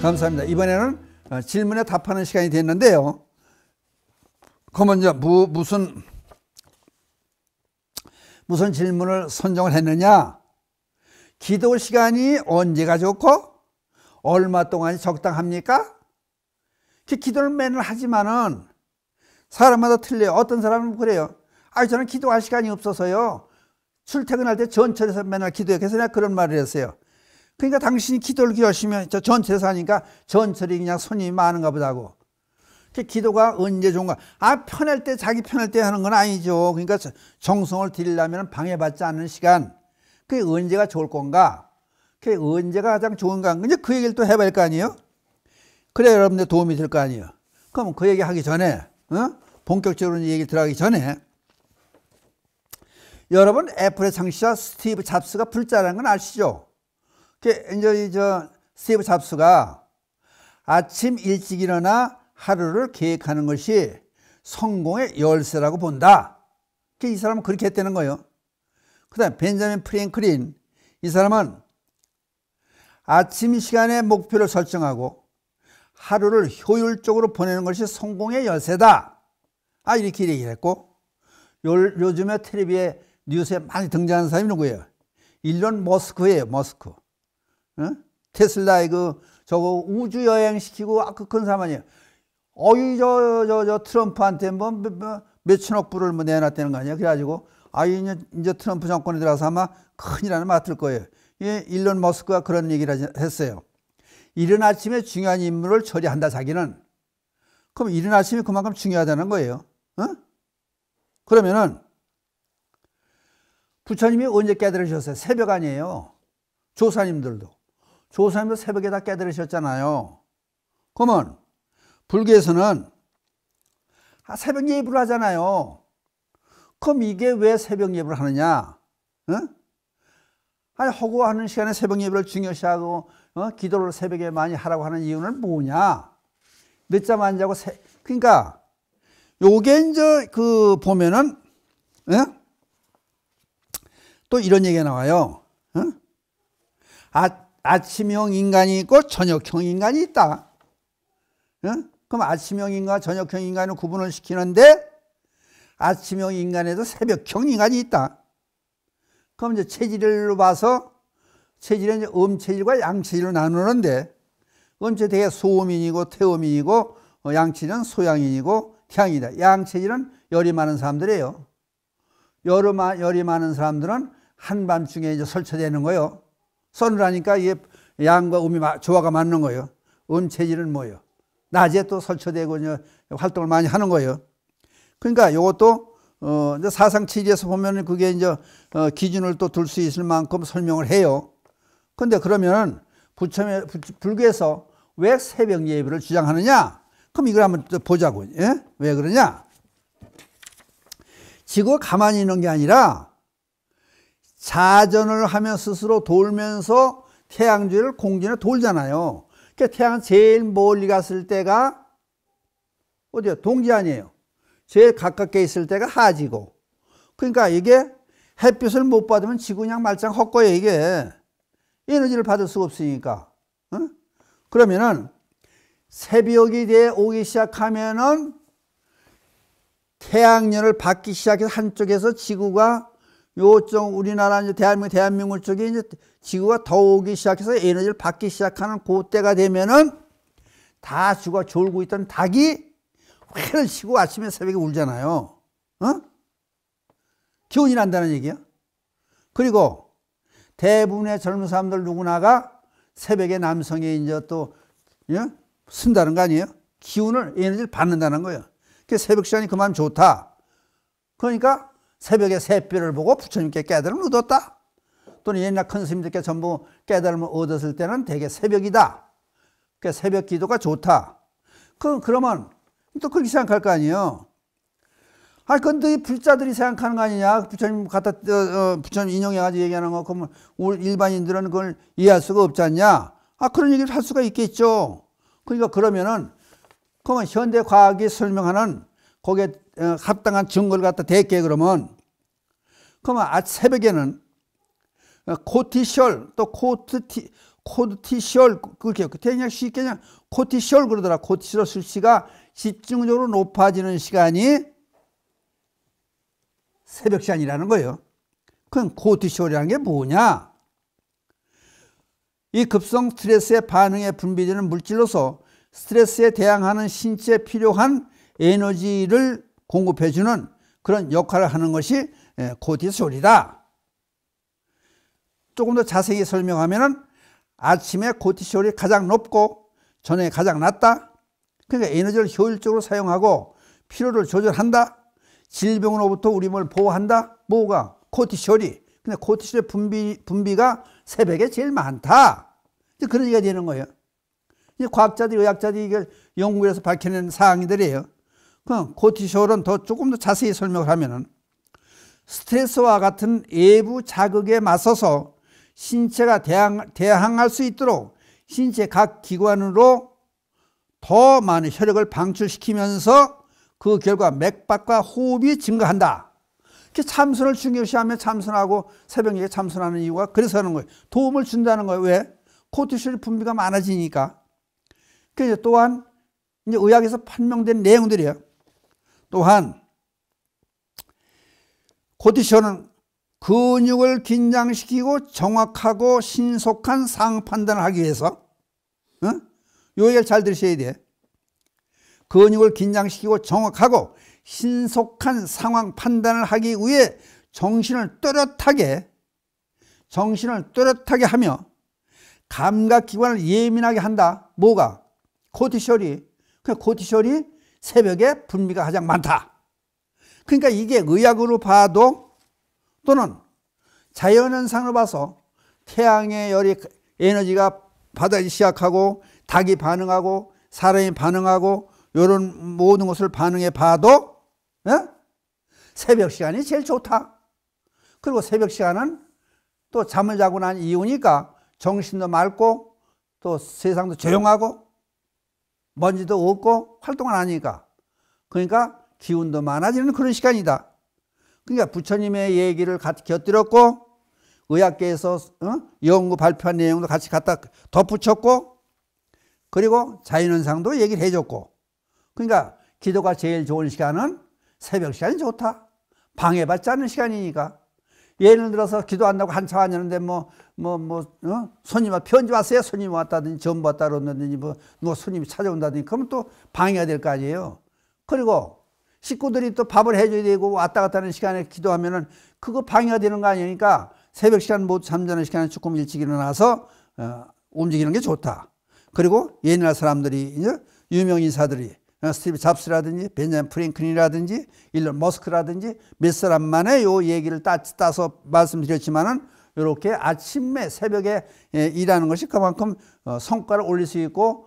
감사합니다. 이번에는 질문에 답하는 시간이 됐는데요. 그러면 이제 무슨 질문을 선정을 했느냐? 기도 시간이 언제가 좋고 얼마 동안이 적당합니까? 기도를 맨날 하지만은 사람마다 틀려요. 어떤 사람은 그래요. 저는 기도할 시간이 없어서요. 출퇴근할 때 전철에서 맨날 기도해. 그래서 내가 그런 말을 했어요. 그러니까 당신이 기도를 열심히 저 전철에서 하니까 전철이 그냥 손님이 많은가 보다고. 기도가 언제 좋은가? 편할 때, 자기 편할 때 하는 건 아니죠. 그러니까 정성을 들이려면 방해받지 않는 시간. 그게 언제가 좋을 건가? 그게 언제가 가장 좋은가? 이제 그 얘기를 또 해봐야 할 거 아니에요? 그래, 여러분들 도움이 될 거 아니에요? 그럼 그 얘기 하기 전에, 본격적으로 얘기 들어가기 전에, 여러분, 애플의 창시자 스티브 잡스가 불자라는 건 아시죠? 이제 스티브 잡스가 아침 일찍 일어나 하루를 계획하는 것이 성공의 열쇠라고 본다. 이 사람은 그렇게 했다는 거예요. 그 다음에 벤자민 프랭클린, 이 사람은 아침 시간에 목표를 설정하고 하루를 효율적으로 보내는 것이 성공의 열쇠다. 이렇게 얘기를 했고, 요즘에 텔레비에 뉴스에 많이 등장하는 사람이 누구예요? 일론 머스크예요. 머스크. 테슬라의 저거 우주 여행 시키고 큰 사람 아니에요. 트럼프한테 몇천억 불을 내놨다는 거 아니에요? 그래가지고, 이제 트럼프 정권에 들어가서 아마 큰일 하나 맡을 거예요. 일론 머스크가 그런 얘기를 했어요. 이른 아침에 중요한 임무를 처리한다, 자기는. 그럼 이른 아침이 그만큼 중요하다는 거예요. 그러면은, 부처님이 언제 깨달으셨어요? 새벽 아니에요. 조사님들도 새벽에 다 깨달으셨잖아요. 그러면, 불교에서는 새벽 예불을 하잖아요. 그럼 이게 왜 새벽 예불을 하느냐? 허구하는 시간에 새벽 예불을 중요시하고 기도를 새벽에 많이 하라고 하는 이유는 뭐냐? 늦잠 안 자고 그러니까 요게 이제 보면은 또 이런 얘기가 나와요. 아침형 인간이 있고 저녁형 인간이 있다. 그럼 아침형 인간과 저녁형 인간을 구분을 시키는데 아침형 인간에도 새벽형 인간이 있다. 그럼 이제 체질로 봐서 체질은 이제 음체질과 양체질로 나누는데 음체 되게 소음인이고 태음인이고 양체질은 소양인이고 태양이다. 양체질은 열이 많은 사람들이에요. 열이 많은 사람들은 한밤중에 이제 설쳐되는 거예요. 서늘하니까 이게 양과 음이 조화가 맞는 거예요. 음체질은 뭐예요? 낮에 또 설쳐되고 이제 활동을 많이 하는 거예요. 그러니까 이것도 이제 사상치리에서 보면 그게 이제 기준을 또 둘 수 있을 만큼 설명을 해요. 근데 그러면은 불교에서 왜 새벽 예배를 주장하느냐? 그럼 이걸 한번 보자고. 예? 왜 그러냐? 지구가 가만히 있는 게 아니라 자전을 하며 스스로 돌면서 태양주를 공전에 돌잖아요. 그러니까 태양은 제일 멀리 갔을 때가 어디요? 동지 아니에요. 제일 가깝게 있을 때가 하지고. 그러니까 이게 햇빛을 못 받으면 지구 그냥 말짱 헛거예요, 이게. 에너지를 받을 수가 없으니까. 그러면은 새벽이 돼 오기 시작하면은 태양열을 받기 시작해서 한쪽에서 지구가 요쪽 우리나라 이제 대한민국 쪽에 이제 지구가 더 오기 시작해서 에너지를 받기 시작하는 그때가 되면은 다 지구가 졸고 있던 닭이 회를 치고 아침에 새벽에 울잖아요. 기운이 난다는 얘기야. 그리고 대부분의 젊은 사람들 누구나가 새벽에 남성이 이제 또 쓴다는 거 아니에요? 기운을, 에너지를 받는다는 거예요. 그래서 새벽 시간이 그만 좋다. 그러니까 새벽에 새별을 보고 부처님께 깨달음을 얻었다. 또는 옛날 큰 스님들께 전부 깨달음을 얻었을 때는 대개 새벽이다. 그러니까 새벽 기도가 좋다. 그러면 또 그렇게 생각할 거 아니에요. 근데 이 불자들이 생각하는 거 아니냐. 부처님 부처님 인용해가지고 얘기하는 거, 그러면 일반인들은 그걸 이해할 수가 없지 않냐. 그런 얘기를 할 수가 있겠죠. 그러니까 그러면 현대 과학이 설명하는 거기에 합당한 증거를 갖다 댈게 그러면 새벽에는 코티솔, 또 코르티솔, 그렇게 그냥 쉽게 그냥 코티솔 그러더라. 코티솔 수치가 집중적으로 높아지는 시간이 새벽 시간이라는 거예요. 그럼 코티솔이라는 게 뭐냐? 이 급성 스트레스의 반응에 분비되는 물질로서 스트레스에 대항하는 신체에 필요한 에너지를 공급해주는 그런 역할을 하는 것이 코티솔이다. 조금 더 자세히 설명하면은 아침에 코티솔이 가장 높고 저녁에 가장 낮다. 그러니까 에너지를 효율적으로 사용하고 피로를 조절한다. 질병으로부터 우리 몸을 보호한다. 뭐가? 코티솔이. 근데 코티솔의 분비가 새벽에 제일 많다. 그런 얘기가 되는 거예요. 이제 과학자들이, 의학자들이 이걸 연구해서 밝혀낸 사항들이에요. 그럼 코티솔은 조금 더 자세히 설명을 하면은 스트레스와 같은 외부 자극에 맞서서 신체가 대항할 수 있도록 신체 각 기관으로 더 많은 혈액을 방출시키면서 그 결과 맥박과 호흡이 증가한다. 참선을 중요시하며 참선하고 새벽에 참선하는 이유가 그래서 하는 거예요. 도움을 준다는 거예요. 왜? 코티솔 분비가 많아지니까. 그래서 또한 이제 의학에서 판명된 내용들이에요. 또한 코티솔은 근육을 긴장시키고 정확하고 신속한 상황 판단을 하기 위해서, 요 얘기를 잘 들으셔야 돼. 근육을 긴장시키고 정확하고 신속한 상황 판단을 하기 위해 정신을 또렷하게 하며 감각기관을 예민하게 한다. 뭐가? 코티솔이. 코티솔이 새벽에 분비가 가장 많다. 그러니까 이게 의학으로 봐도 또는 자연현상으로 봐서 태양의 열이 에너지가 받아들이기 시작하고 닭이 반응하고 사람이 반응하고 이런 모든 것을 반응해 봐도 새벽 시간이 제일 좋다. 그리고 새벽 시간은 또 잠을 자고 난 이후니까 정신도 맑고 또 세상도 조용하고 먼지도 없고 활동을 하니까, 그러니까 기운도 많아지는 그런 시간이다. 그러니까 부처님의 얘기를 같이 곁들였고 의학계에서 연구 발표한 내용도 같이 갖다 덧붙였고 그리고 자연현상도 얘기를 해줬고, 그러니까 기도가 제일 좋은 시간은 새벽 시간이 좋다. 방해받지 않는 시간이니까. 예를 들어서 기도한다고 한참 하냐는데 손님 편지 왔어요. 손님 왔다든지 전부 왔다 그러든지 누가 손님이 찾아온다든지 그러면 또 방해가 될 거 아니에요. 그리고 식구들이 또 밥을 해줘야 되고 왔다 갔다 하는 시간에 기도하면은 그거 방해가 되는 거 아니니까 새벽 시간 못 잠자는 시간에 조금 일찍 일어나서 움직이는 게 좋다. 그리고 옛날 사람들이 유명 인사들이 스티브 잡스라든지 벤자민 프랭클린이라든지 일론 머스크라든지 몇 사람만의 요 얘기를 따서 말씀드렸지만은 이렇게 아침에 새벽에 일하는 것이 그만큼 성과를 올릴 수 있고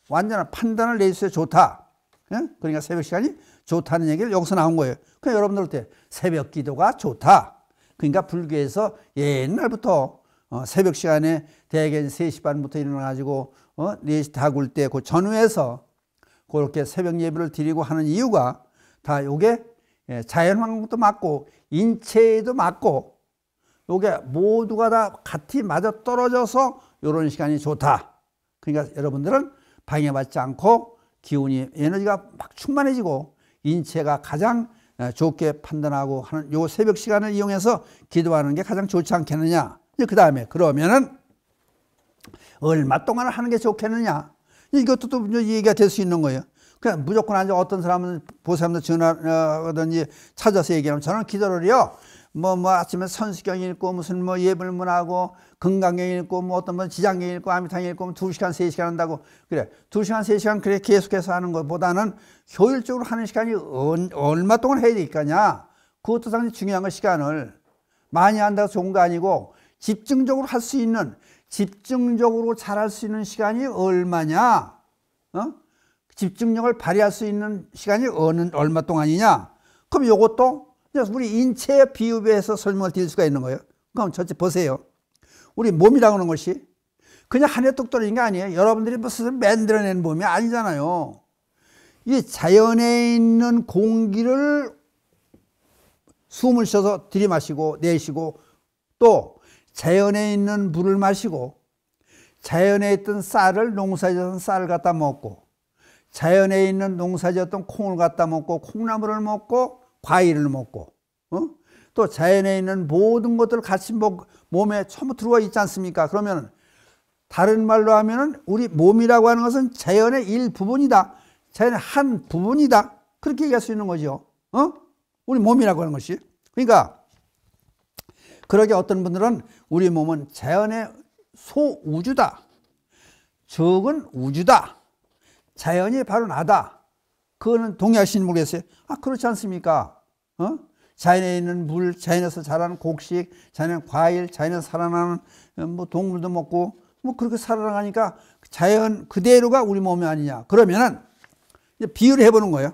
완전한 판단을 낼 수 있어 좋다. 그러니까 새벽 시간이 좋다는 얘기를 여기서 나온 거예요. 그러니까 여러분들 새벽 기도가 좋다. 그러니까 불교에서 옛날부터 새벽 시간에 대개 3시 반부터 일어나가지고 4시 다 굴 때 그 전후에서 그렇게 새벽 예배를 드리고 하는 이유가 다 요게 자연환경도 맞고 인체에도 맞고 요게 모두가 다 같이 맞아 떨어져서 요런 시간이 좋다. 그러니까 여러분들은 방해받지 않고 기운이 에너지가 막 충만해지고 인체가 가장 좋게 판단하고 하는 요 새벽 시간을 이용해서 기도하는 게 가장 좋지 않겠느냐. 그 다음에 그러면은 얼마 동안 하는 게 좋겠느냐. 이것도 또 얘기가 될 수 있는 거예요. 그냥 무조건 아주 어떤 사람은 보사람들 전화하든지 찾아서 얘기하면 저는 기도를요. 아침에 선수경 읽고 무슨 예불문하고 건강경 읽고 어떤 분 지장경 읽고 아미탕 읽고 2시간 3시간 한다고 그래. 2시간 3시간 그래 계속해서 하는 것보다는 효율적으로 하는 시간이 얼마 동안 해야 되겠냐. 그것도 상당히 중요한 거. 시간을 많이 한다고 좋은 거 아니고 집중적으로 할 수 있는, 집중적으로 잘할 수 있는 시간이 얼마냐? 집중력을 발휘할 수 있는 시간이 얼마 동안이냐? 그럼 이것도 우리 인체의 비유해서 설명을 드릴 수가 있는 거예요. 그럼 첫째 보세요. 우리 몸이라고 하는 것이 그냥 하늘에 뚝 떨어진 게 아니에요. 여러분들이 무슨 만들어낸 몸이 아니잖아요. 이 자연에 있는 공기를 숨을 쉬어서 들이마시고 내쉬고 또 자연에 있는 물을 마시고, 자연에 있던 쌀을 농사지었던 쌀을 갖다 먹고, 자연에 있는 농사지었던 콩을 갖다 먹고, 콩나물을 먹고, 과일을 먹고, 또 자연에 있는 모든 것들을 같이 몸에 전부 들어와 있지 않습니까? 그러면 다른 말로 하면은 우리 몸이라고 하는 것은 자연의 일부분이다. 자연의 한 부분이다. 그렇게 얘기할 수 있는 거죠. 우리 몸이라고 하는 것이. 그러니까 그러게 어떤 분들은 우리 몸은 자연의 소우주다. 적은 우주다. 자연이 바로 나다. 그거는 동의하시는 분 계세요? 그렇지 않습니까? 자연에 있는 물, 자연에서 자라는 곡식, 자연의 과일, 자연에서 살아나는 뭐 동물도 먹고 뭐 그렇게 살아나가니까 자연 그대로가 우리 몸이 아니냐. 그러면은 이제 비유를 해보는 거예요.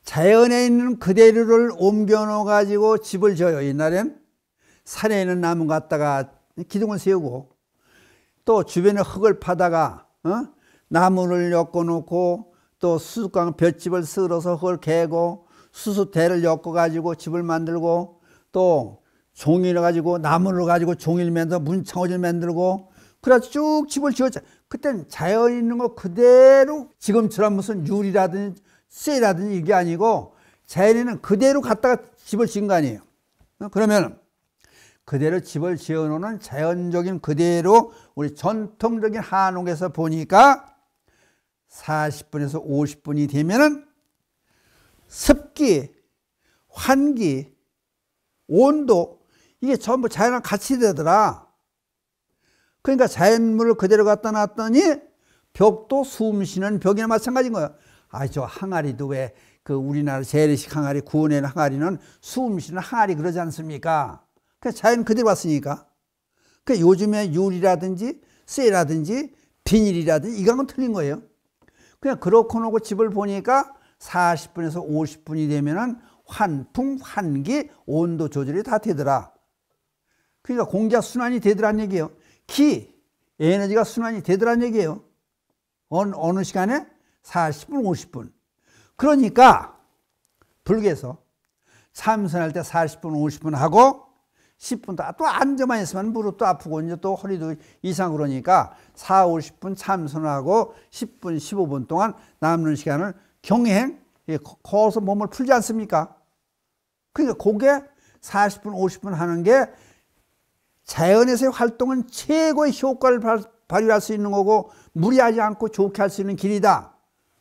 자연에 있는 그대로를 옮겨 놓아 가지고 집을 지어요. 옛날엔 산에 있는 나무 갖다가 기둥을 세우고, 또 주변에 흙을 파다가 나무를 엮어 놓고, 또 수수깡 볏집을 쓸어서 흙을 개고, 수수대를 엮어 가지고 집을 만들고, 또 종이를 가지고 나무를 가지고 종이를 만들어 문창호지를 만들고, 그래서 쭉 집을 지었죠. 그때는 자연에 있는 거 그대로, 지금처럼 무슨 유리라든지 쇠라든지 이게 아니고 자연에는 그대로 갖다가 집을 지은 거 아니에요. 그러면 그대로 집을 지어 놓는 자연적인 그대로 우리 전통적인 한옥에서 보니까 40분에서 50분이 되면은 습기, 환기, 온도, 이게 전부 자연랑 같이 되더라. 그러니까 자연물을 그대로 갖다 놨더니 벽도 숨 쉬는 벽이나 마찬가지인 거예요. 저 항아리도 왜 그 우리나라 재래식 항아리, 구워내는 항아리는 숨 쉬는 항아리 그러지 않습니까? 그러니까 자연 그대로 왔으니까. 그러니까 요즘에 유리라든지 쇠라든지 비닐이라든지 이거는 틀린 거예요. 그냥 그렇고 놓고 집을 보니까 40분에서 50분이 되면은 환풍, 환기, 온도 조절이 다 되더라. 그러니까 공기가 순환이 되더란 얘기예요. 기, 에너지가 순환이 되더란 얘기예요. 어느 시간에? 40분, 50분. 그러니까 불교에서 참선할 때 40분, 50분 하고 10분 또 앉아만 있으면 무릎도 아프고 이제 또 허리도 이상 그러니까 4, 50분 참선하고 10분, 15분 동안 남는 시간을 경행, 거기서 몸을 풀지 않습니까? 그러니까 그게 40분, 50분 하는 게 자연에서의 활동은 최고의 효과를 발휘할 수 있는 거고 무리하지 않고 좋게 할 수 있는 길이다.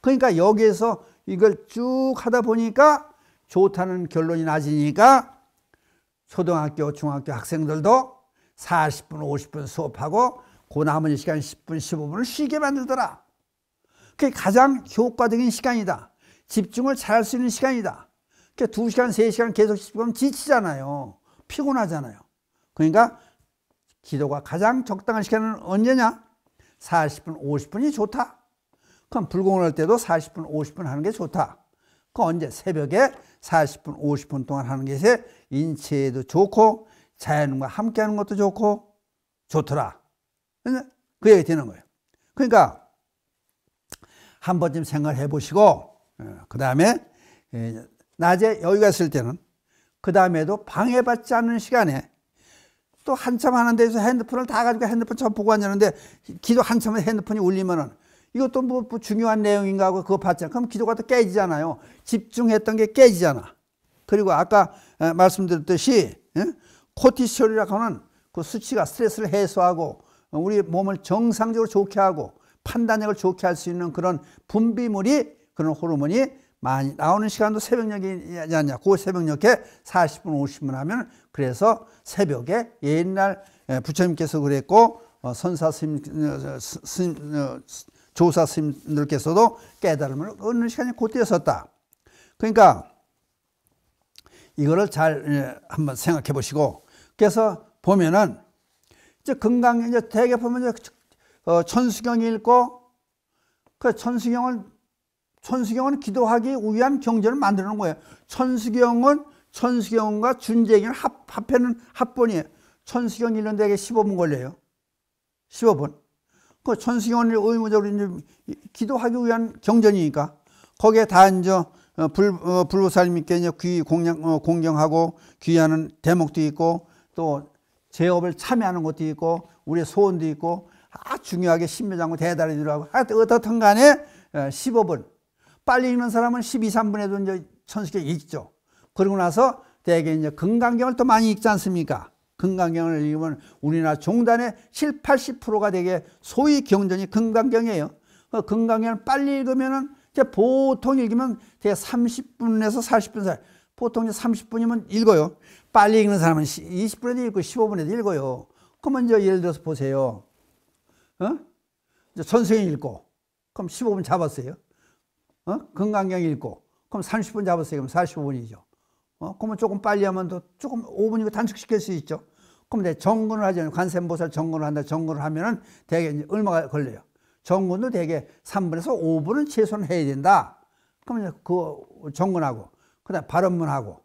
그러니까 여기에서 이걸 쭉 하다 보니까 좋다는 결론이 나지니까 초등학교, 중학교 학생들도 40분, 50분 수업하고 그 나머지 시간 10분, 15분을 쉬게 만들더라. 그게 가장 효과적인 시간이다. 집중을 잘할 수 있는 시간이다. 그러니까 2시간, 3시간 계속 집중하면 지치잖아요. 피곤하잖아요. 그러니까 기도가 가장 적당한 시간은 언제냐? 40분, 50분이 좋다. 그럼 불공을 할 때도 40분, 50분 하는 게 좋다. 그 언제? 새벽에 40분, 50분 동안 하는 것이 인체에도 좋고 자연과 함께 하는 것도 좋고 좋더라. 그 얘기 되는 거예요. 그러니까 한 번쯤 생각을 해보시고 그 다음에 낮에 여유가 있을 때는 그 다음에도 방해받지 않는 시간에 또 한참 하는 데서 핸드폰을 다 가지고 핸드폰 처음 보고 앉았는데 기도 한참에 핸드폰이 울리면은 이것도 뭐 중요한 내용인가 하고 그거 봤잖아. 그럼 기도가 또 깨지잖아요. 집중했던 게 깨지잖아. 그리고 아까 말씀드렸듯이 코티솔이라고 하는 그 수치가 스트레스를 해소하고 우리 몸을 정상적으로 좋게 하고 판단력을 좋게 할 수 있는 그런 분비물이, 그런 호르몬이 많이 나오는 시간도 새벽녘이지 않냐. 그 새벽녘에 40분, 50분 하면, 그래서 새벽에 옛날 부처님께서 그랬고 선사 조사 스님들께서도 깨달음을 얻는 시간이 그때였었다. 그러니까 이거를 잘 한번 생각해 보시고, 그래서 보면은 이제 금강 이제 대개 보면 이제 천수경 읽고, 그 천수경은 기도하기 위한 경전을 만드는 거예요. 천수경과 준제경은 합해는 합본이에요. 천수경 읽는 데에 15분 걸려요. 15분. 그 천수경은 의무적으로 이제 기도하기 위한 경전이니까 거기에 다 이제 불보살님께 이제 귀 공경하고 귀하는 대목도 있고, 또 제업을 참여하는 것도 있고 우리의 소원도 있고 중요하게 신묘장구 대단히 들어가고 하여튼 어떻든 간에 15분 빨리 읽는 사람은 12, 3분에도 이제 천식에 읽죠. 그러고 나서 대개 이제 금강경을 또 많이 읽지 않습니까? 금강경을 읽으면 우리나라 종단의 7, 80%가 되게 소위 경전이 금강경이에요. 금강경을 빨리 읽으면은 이제 보통 읽으면 되게 30분에서 40분 사이. 보통 이제 30분이면 읽어요. 빨리 읽는 사람은 20분에도 읽고 15분에도 읽어요. 그러면 이제 예를 들어서 보세요. 이제 전승이 읽고, 그럼 15분 잡았어요. 금강경 읽고, 그럼 30분 잡았어요. 그럼 45분이죠. 그러면 조금 빨리 하면 또 조금 5분이고 단축시킬 수 있죠. 그럼 이제 정근을 하잖아요. 관세음보살 정근을 한다. 정근을 하면은 대개 이제 얼마가 걸려요? 정근도 대개 3분에서 5분은 최소한 해야 된다. 그러면 이제 그 정근하고, 그 다음 발언문하고,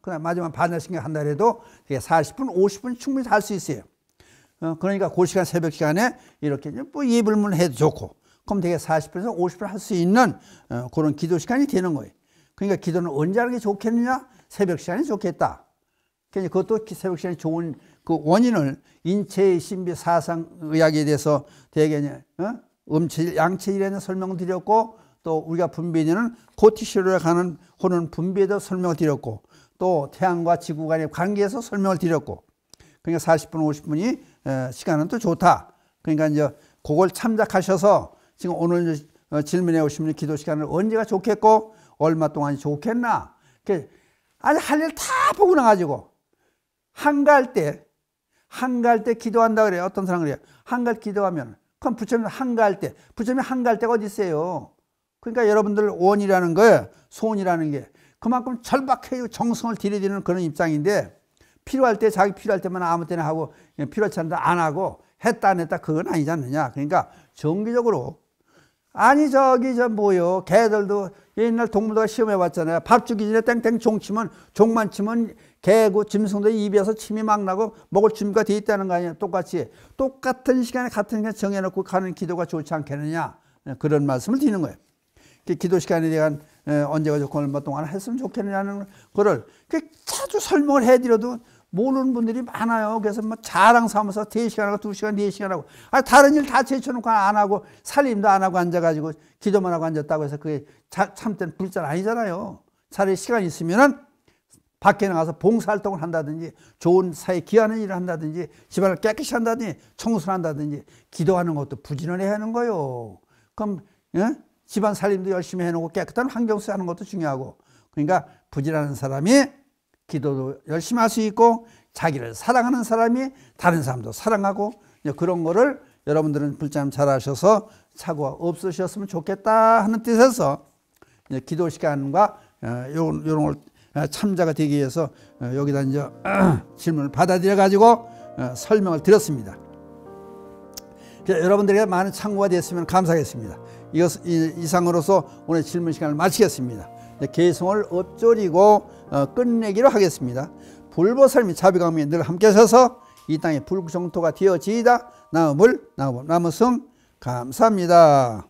그 다음 마지막 반야신경 한다 해도 되게 40분, 50분 충분히 할 수 있어요. 그러니까 그 시간, 새벽 시간에 이렇게 뭐 예불문 해도 좋고, 그럼 되게 40분에서 50분 할 수 있는 그런 기도 시간이 되는 거예요. 그러니까 기도는 언제 하는 게 좋겠느냐? 새벽 시간이 좋겠다. 그러니까 그것도 새벽 시간이 좋은 그 원인을 인체의 신비 사상의학에 대해서 되게 음체질, 양체질에 대한 설명을 드렸고, 또 우리가 분비되는 코티솔에 가는 호르몬 분비에도 설명을 드렸고, 또 태양과 지구 간의 관계에서 설명을 드렸고, 그러니까 40분, 50분이 시간은 또 좋다. 그러니까 이제 그걸 참작하셔서 지금 오늘 질문해 오신 기도 시간을 언제가 좋겠고 얼마 동안이 좋겠나? 아주 할 일 다 보고 나가지고 한가할 때 기도한다 그래요. 어떤 사람은 그래요. 한가할 기도하면 그럼 부처님 한가할 때, 부처님 한가할 때가 어디 있어요? 그러니까 여러분들 원이라는 거예요. 소원이라는 게 그만큼 절박해요. 정성을 들이대는 그런 입장인데 필요할 때 자기 필요할 때만 아무 때나 하고 필요치 않다 안 하고 했다 안 했다 그건 아니지 않느냐. 그러니까 정기적으로 아니 뭐요 개들도 옛날 동물들가 시험해 봤잖아요. 밥 주기 전에 땡땡 종만 치면 개고 짐승도 입에서 침이 막 나고 먹을 준비가 돼 있다는 거 아니에요. 똑같은 시간에 같은 시간에 정해놓고 가는 기도가 좋지 않겠느냐. 그런 말씀을 드리는 거예요. 기도 시간에 대한 언제가 좋고 얼마 동안 했으면 좋겠느냐는 거를 자주 설명을 해드려도 모르는 분들이 많아요. 그래서 뭐 자랑 삼아서 3시간 하고 2시간, 4시간 하고 다른 일 다 제쳐놓고 안 하고 살림도 안 하고 앉아가지고 기도만 하고 앉았다고 해서 그게 참된 불자는 아니잖아요. 차라리 시간 있으면은 밖에 나가서 봉사활동을 한다든지 좋은 사회 기하는 일을 한다든지 집안을 깨끗이 한다든지 청소를 한다든지 기도하는 것도 부지런해야 하는 거예요. 그럼 집안 살림도 열심히 해놓고 깨끗한 환경 속에 하는 것도 중요하고 그러니까 부지런한 사람이 기도도 열심히 할 수 있고 자기를 사랑하는 사람이 다른 사람도 사랑하고 그런 거를 여러분들은 불참 잘 하셔서 사고가 없으셨으면 좋겠다 하는 뜻에서 기도 시간과 요런 걸 참자가 되기 위해서 여기다 이제 질문을 받아들여 가지고 설명을 드렸습니다. 여러분들에게 많은 참고가 됐으면 감사하겠습니다. 이상으로서 오늘 질문 시간을 마치겠습니다. 개성을 엎조리고 끝내기로 하겠습니다. 불보살 및 자비광명이 늘 함께 하셔서 이 땅의 불구정토가 되어지이다. 나무승 감사합니다.